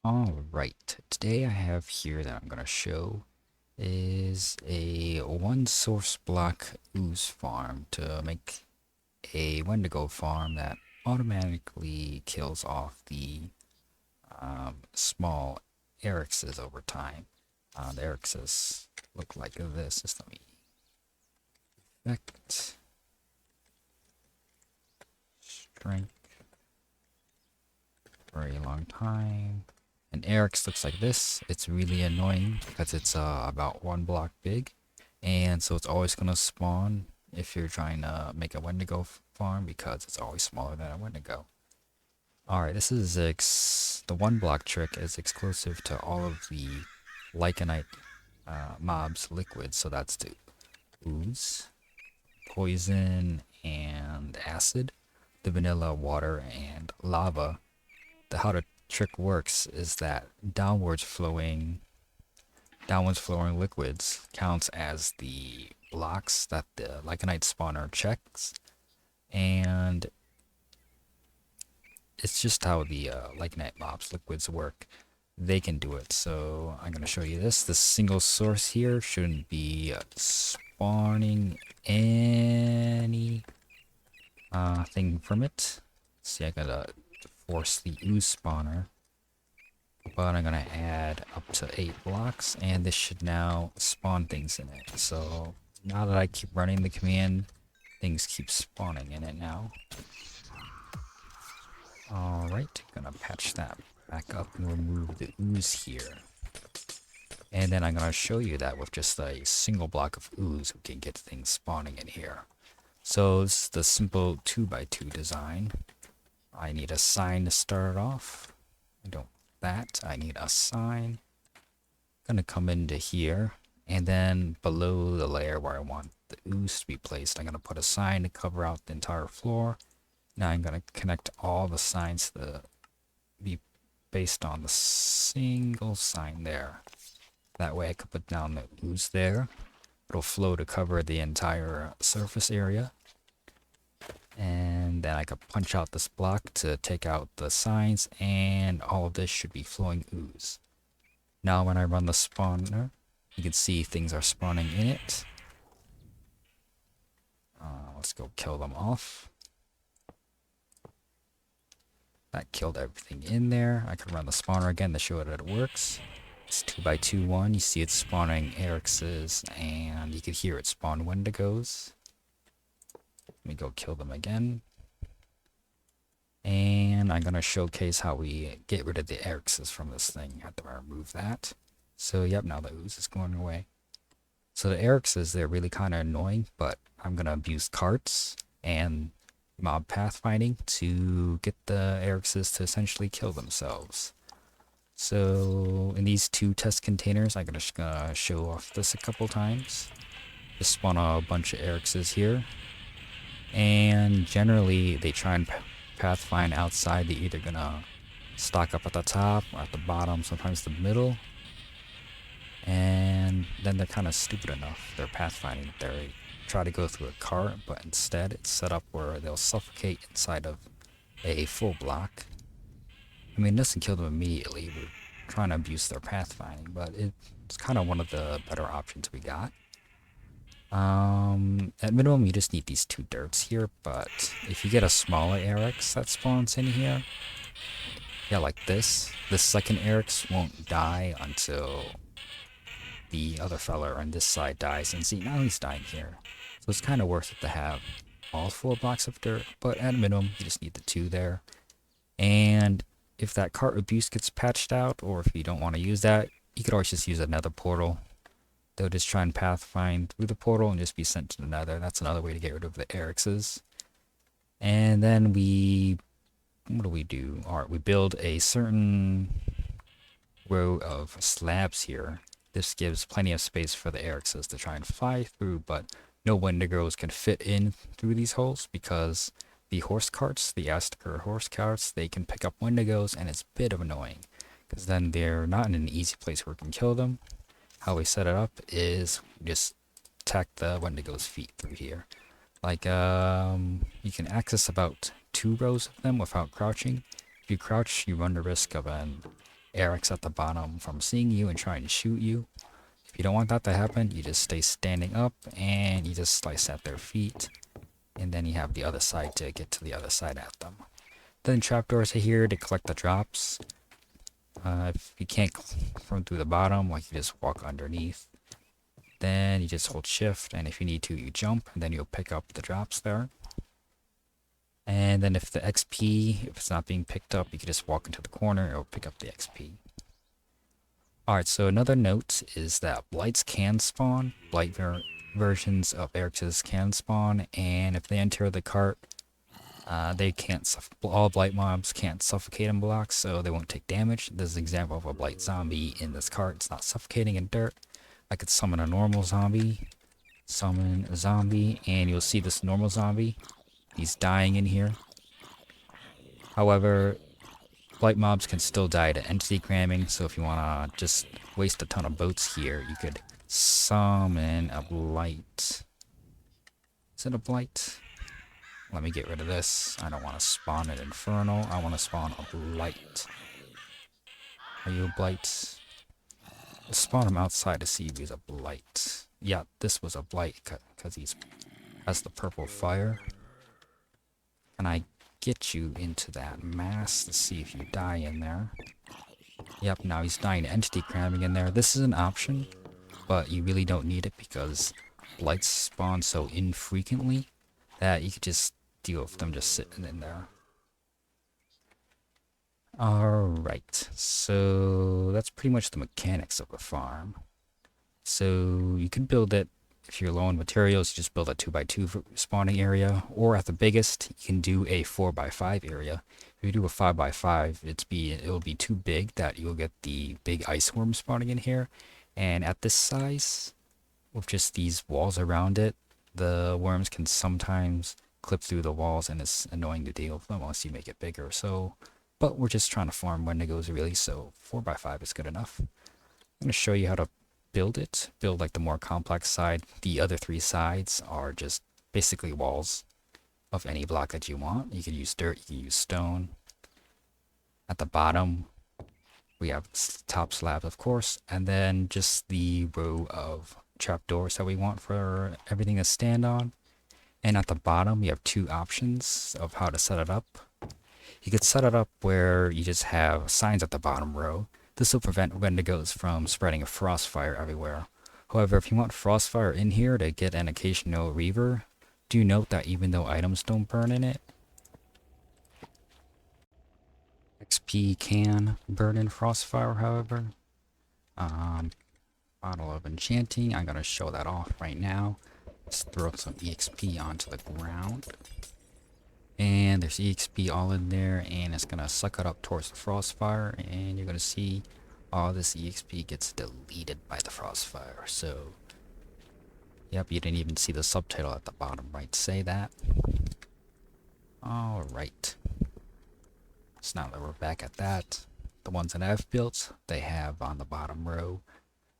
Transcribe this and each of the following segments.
Alright, today I have here that I'm going to show is a one source block ooze farm to make a Wendigo farm that automatically kills off the small Arixes over time. The Arixes look like this. Just let me effect strength for a long time. And Arix looks like this. It's really annoying because it's about one block big, and so it's always gonna spawn if you're trying to make a Wendigo farm because it's always smaller than a Wendigo. Alright, this is the one block trick is exclusive to all of the Lycanite mobs liquids, so that's the ooze, poison, and acid, the vanilla, water, and lava. How the trick works is that downwards flowing liquids counts as the blocks that the Lycanite spawner checks, and it's just how the Lycanite mobs liquids work. They can do it, so I'm going to show you this. This single source here shouldn't be spawning any thing from it. See, I gotta force the ooze spawner, but I'm gonna add up to 8 blocks, and this should now spawn things in it. So now that I keep running the command, things keep spawning in it now. Alright, gonna patch that back up and remove the ooze here. And then I'm gonna show you that with just a single block of ooze, we can get things spawning in here. So this is the simple 2x2 design. I need a sign to start it off. I need a sign. Gonna come into here, and then below the layer where I want the ooze to be placed, I'm gonna put a sign to cover out the entire floor. Now I'm gonna connect all the signs to be based on the single sign there. That way I can put down the ooze there. It'll flow to cover the entire surface area. And then I could punch out this block to take out the signs, and all of this should be flowing ooze. Now when I run the spawner, you can see things are spawning in it. Let's go kill them off. That killed everything in there. I can run the spawner again to show that it works. It's 2x2 one. You see it spawning Arixes, and you can hear it spawn Wendigos. Let me go kill them again. And I'm going to showcase how we get rid of the Arixes from this thing. I have to remove that. So yep, now the ooze is going away. So the Arixes, they're really kind of annoying, but I'm going to abuse carts and mob pathfinding to get the Arixes to essentially kill themselves. So in these 2 test containers, I'm just going to show off this a couple times. Just spawn a bunch of Arixes here. And generally, they try and pathfind outside. They're either gonna stock up at the top or at the bottom, sometimes the middle. And then they're kind of stupid enough. They're pathfinding. They try to go through a cart, but instead it's set up where they'll suffocate inside of a full block. I mean, it doesn't kill them immediately. We're trying to abuse their pathfinding, but it's kind of one of the better options we got. At minimum, you just need these 2 dirts here, but if you get a smaller Arix that spawns in here, yeah, like this second Arix won't die until the other fella on this side dies, and see, now he's dying here. So it's kind of worth it to have all 4 blocks of dirt, but at minimum, you just need the 2 there. And if that cart abuse gets patched out, or if you don't want to use that, you could always just use another portal. They'll just try and pathfind through the portal and just be sent to the Nether. That's another way to get rid of the Arixes. And then what do we do? Alright, we build a certain row of slabs here. This gives plenty of space for the Arixes to try and fly through, but no Wendigos can fit in through these holes because the horse carts, the Astikor horse carts, they can pick up Wendigos, and it's a bit of annoying because then they're not in an easy place where we can kill them. How we set it up is just tack the Wendigo's feet through here. Like, you can access about 2 rows of them without crouching. If you crouch, you run the risk of an Arix at the bottom from seeing you and trying to shoot you. If you don't want that to happen, you just stay standing up and you just slice at their feet. And then you have the other side to get to the other side at them. Then trapdoors are here to collect the drops. If you can't from through the bottom, like you just walk underneath. Then you just hold shift, and if you need to, you jump, and then you'll pick up the drops there. And then if the XP, if it's not being picked up, you can just walk into the corner, it'll pick up the XP. Alright, so another note is that Blights can spawn. Blight versions of Arix's can spawn, and if they enter the cart, they can't, all Blight mobs can't suffocate in blocks, so they won't take damage. This is an example of a Blight zombie in this cart. It's not suffocating in dirt. I could summon a normal zombie, summon a zombie, and you'll see this normal zombie. He's dying in here. However, Blight mobs can still die to entity cramming, so if you want to just waste a ton of boats here, you could summon a Blight. Is it a Blight? Let me get rid of this. I don't want to spawn an Infernal. I want to spawn a Blight. Are you a Blight? Let's spawn him outside to see if he's a Blight. Yeah, this was a Blight because he has the purple fire. Can I get you into that mass to see if you die in there? Yep, now he's dying to entity cramming in there. This is an option, but you really don't need it because Blights spawn so infrequently that you could just deal with them just sitting in there. Alright, so that's pretty much the mechanics of the farm. So you can build it, if you're low on materials, you just build a 2x2 spawning area, or at the biggest, you can do a 4x5 area. If you do a 5x5, it'll be too big that you'll get the big ice worm spawning in here. And at this size, with just these walls around it, the worms can sometimes clip through the walls and it's annoying to deal with them unless you make it bigger. But we're just trying to farm Wendigos really, so 4x5 is good enough. I'm going to show you how to build it. Build like the more complex side. The other three sides are just basically walls of any block that you want. You can use dirt, you can use stone. At the bottom, we have top slab, of course, and then just the row of trapdoors that we want for everything to stand on. And at the bottom, we have two options of how to set it up. You could set it up where you just have signs at the bottom row. This will prevent Wendigos from spreading a frostfire everywhere. However, if you want frostfire in here to get an occasional reaver, do note that even though items don't burn in it, XP can burn in frostfire, however. Bottle of enchanting, I'm going to show that off right now. Let's throw some EXP onto the ground. And there's EXP all in there, and it's going to suck it up towards the frostfire, and you're going to see all this EXP gets deleted by the frostfire. So, yep, you didn't even see the subtitle at the bottom right say that. Alright. So now that we're back at that, the ones that I've built, they have on the bottom row,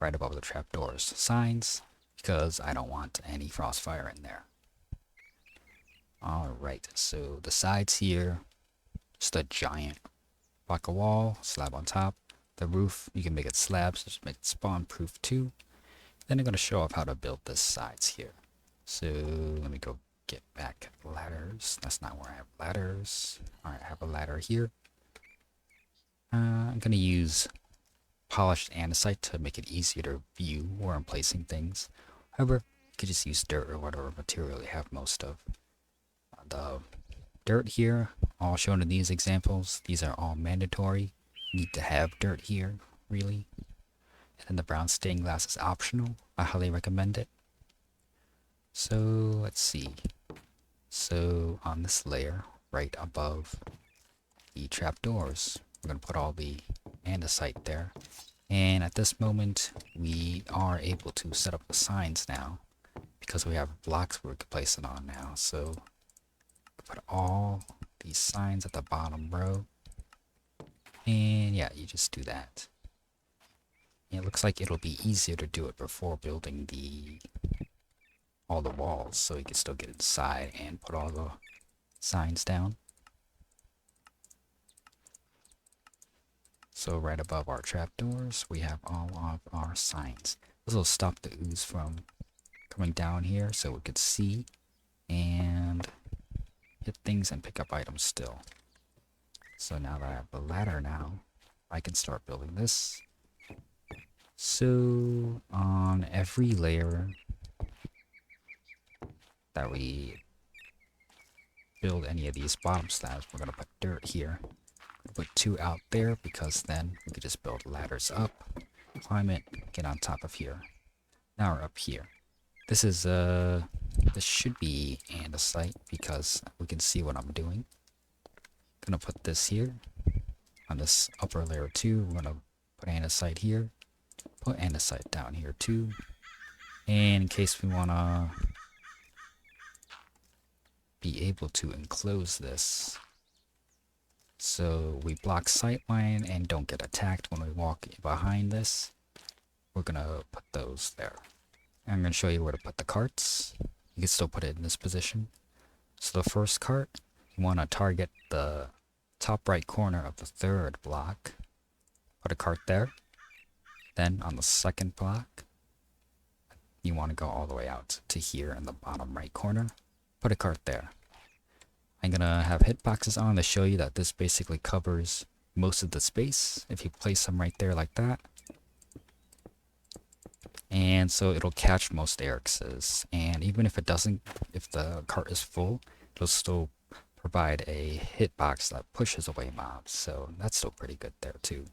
right above the trapdoors, signs, because I don't want any frostfire in there. Alright, so the sides here, just a giant block of wall, slab on top. The roof, you can make it slabs, just make it spawn proof too. Then I'm going to show off how to build the sides here. So let me go get back ladders. That's not where I have ladders. Alright, I have a ladder here. I'm going to use Polished Andesite to make it easier to view where I'm placing things. However, you could just use dirt or whatever material you have most of. The dirt here, all shown in these examples, these are all mandatory. You need to have dirt here, really. And then the brown stained glass is optional. I highly recommend it. So, let's see. So, on this layer, right above the trapdoors, we're going to put all the andesite there. And at this moment, we are able to set up the signs now, because we have blocks we can place it on now. So, put all these signs at the bottom row. And yeah, you just do that. And it looks like it'll be easier to do it before building all the walls, so you can still get inside and put all the signs down. So right above our trapdoors, we have all of our signs. This will stop the ooze from coming down here so we could see and hit things and pick up items still. So now that I have the ladder now, I can start building this. So on every layer that we build any of these bottom slabs, we're going to put dirt here. Put 2 out there because then we could just build ladders up, climb it, get on top of here. Now we're up here. This is this should be andesite because we can see what I'm doing. Gonna put this here on this upper layer too. We're gonna put andesite here, put andesite down here too, and in case we wanna be able to enclose this so we block sightline and don't get attacked when we walk behind this, we're gonna put those there. And I'm gonna show you where to put the carts. You can still put it in this position. So the first cart, you want to target the top right corner of the 3rd block. Put a cart there. Then on the 2nd block, you want to go all the way out to here in the bottom right corner. Put a cart there. I'm gonna have hitboxes on to show you that this basically covers most of the space if you place them right there like that. And so it'll catch most Arixes, and even if it doesn't, if the cart is full, it'll still provide a hitbox that pushes away mobs, so that's still pretty good there too.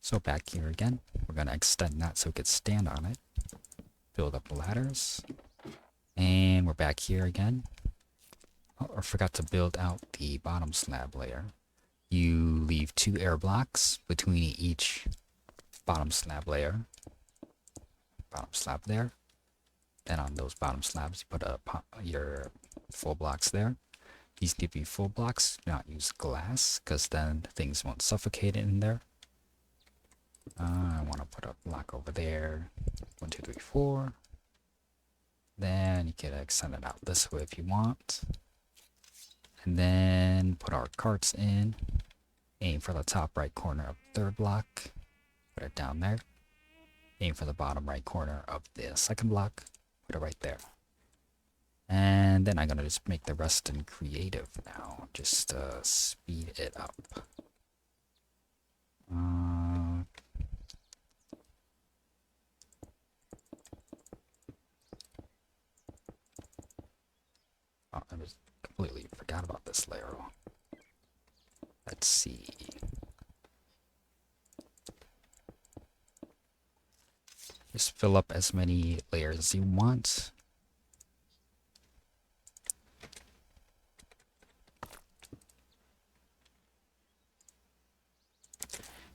So back here again, we're going to extend that so we could stand on it, build up ladders, and we're back here again. Oh, I forgot to build out the bottom slab layer. You leave 2 air blocks between each bottom slab layer. Bottom slab there. Then on those bottom slabs, you put your full blocks there. These need to be full blocks, do not use glass, because then things won't suffocate in there. I want to put a block over there. 1, 2, 3, 4. Then you can extend it out this way if you want. And then put our carts in. Aim for the top right corner of the 3rd block. Put it down there. Aim for the bottom right corner of the 2nd block. Put it right there. And then I'm going to just make the rest in creative now. Just speed it up. Oh, I just completely forgot about this layer. Let's see. Just fill up as many layers as you want.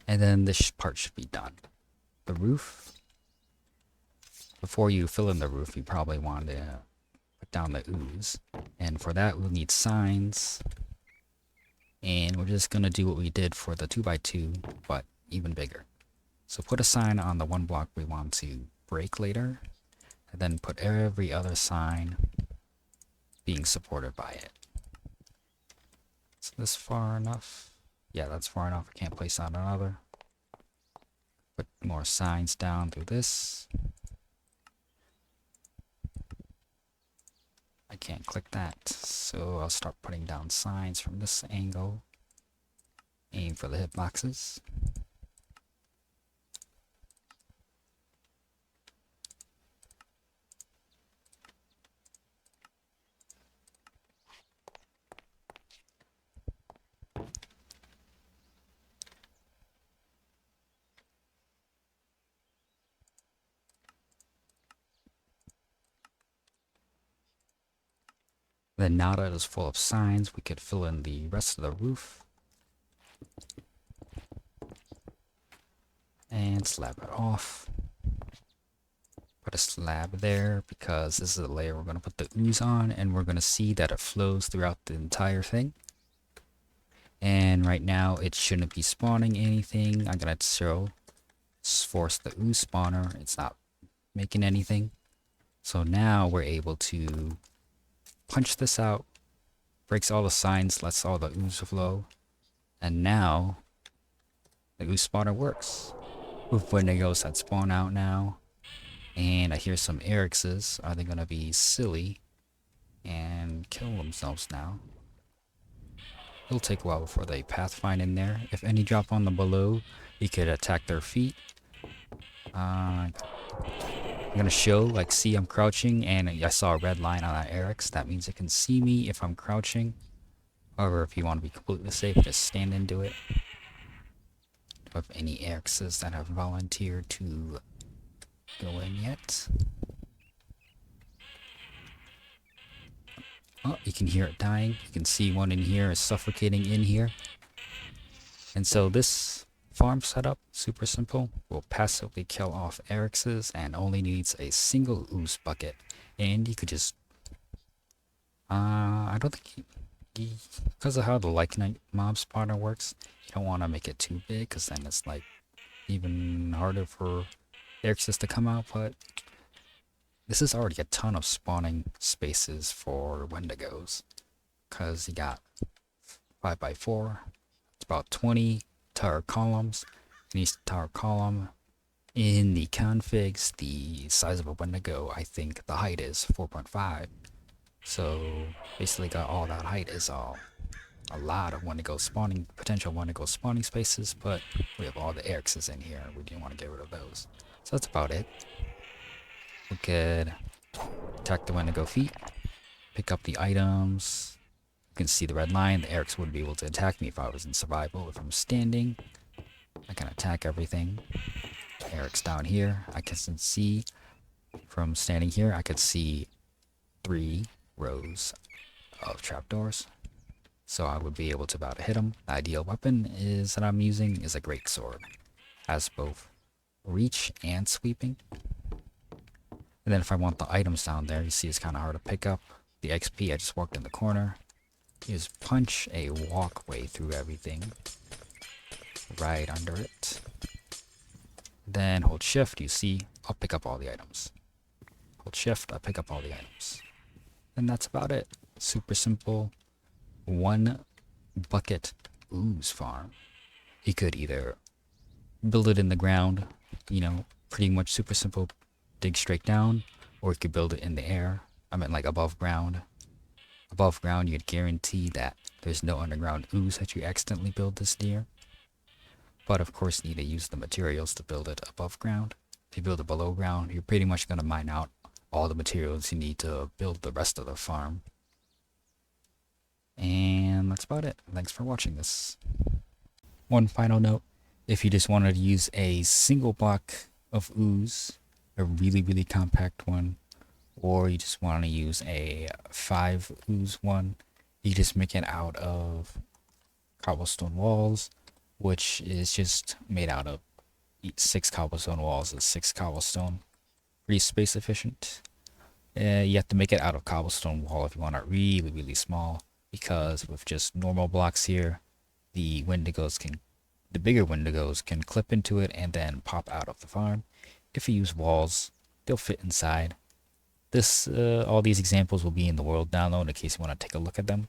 And then this part should be done. The roof. Before you fill in the roof, you probably want to put down the ooze. And for that, we'll need signs. And we're just going to do what we did for the 2x2, but even bigger. So put a sign on the 1 block we want to break later. And then put every other sign being supported by it. Is this far enough? Yeah, that's far enough. I can't place on another. Put more signs down through this. I can't click that, so I'll start putting down signs from this angle. Aim for the hitboxes. Then now that it's full of signs, we could fill in the rest of the roof. And slab it off. Put a slab there because this is the layer we're going to put the ooze on, and we're going to see that it flows throughout the entire thing. And right now it shouldn't be spawning anything. I'm going to force the ooze spawner. It's not making anything. So now we're able to punch this out, breaks all the signs, lets all the ooze flow, and now the Ooze spawner works. With Wendigos that spawn out now, and I hear some Arixes. Are they gonna be silly and kill themselves now? It'll take a while before they pathfind in there. If any drop on the below, you could attack their feet. I'm gonna show, like, see I'm crouching, and I saw a red line on that Arix. That means it can see me if I'm crouching. However, if you want to be completely safe, just stand into it. Do I have any Arixes that have volunteered to go in yet? Oh, you can hear it dying. You can see one in here is suffocating in here. And so this farm setup, super simple, will passively kill off Arixes and only needs a single Ooze bucket. And you could just, I don't think, because of how the Lycanite mob spawner works, you don't want to make it too big, because then it's like even harder for Arixes to come out, but this is already a ton of spawning spaces for Wendigos, because you got 5x4, it's about 20 tower columns, and each tower column in the configs, the size of a Wendigo, I think the height is 4.5, so basically got all that height is all a lot of Wendigo spawning, potential Wendigo spawning spaces, but we have all the Arixes in here, we didn't want to get rid of those, so that's about it. We could attack the Wendigo feet, pick up the items. You can see the red line. The Arix wouldn't be able to attack me if I was in survival. If I'm standing, I can attack everything. Arix down here, I can see from standing here, I could see 3 rows of trapdoors. So I would be able to about hit them. The ideal weapon is that I'm using is a great sword. Has both reach and sweeping. And then if I want the items down there, you see it's kind of hard to pick up. The XP, I just walked in the corner. You just punch a walkway through everything. Right under it. Then hold shift, you see, I'll pick up all the items. Hold shift, I'll pick up all the items. And that's about it. Super simple. 1 bucket Ooze farm. You could either build it in the ground, you know, pretty much super simple. Dig straight down, or you could build it in the air. I meant like above ground. Above ground, you'd guarantee that there's no underground Ooze that you accidentally build this near. But of course, you need to use the materials to build it above ground. If you build it below ground, you're pretty much going to mine out all the materials you need to build the rest of the farm. And that's about it. Thanks for watching this. One final note, if you just wanted to use a single block of Ooze, a really compact one, or you just want to use a 5 Ooze one, you just make it out of cobblestone walls, which is just made out of 6 cobblestone walls. Is 6 cobblestone, pretty space efficient. You have to make it out of cobblestone wall if you want it really small, because with just normal blocks here, the bigger Wendigos can clip into it and then pop out of the farm. If you use walls, they'll fit inside. All these examples will be in the world download in case you want to take a look at them.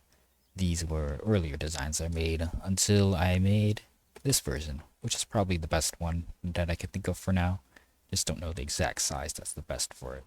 These were earlier designs I made until I made this version, which is probably the best one that I can think of for now. Just don't know the exact size that's the best for it.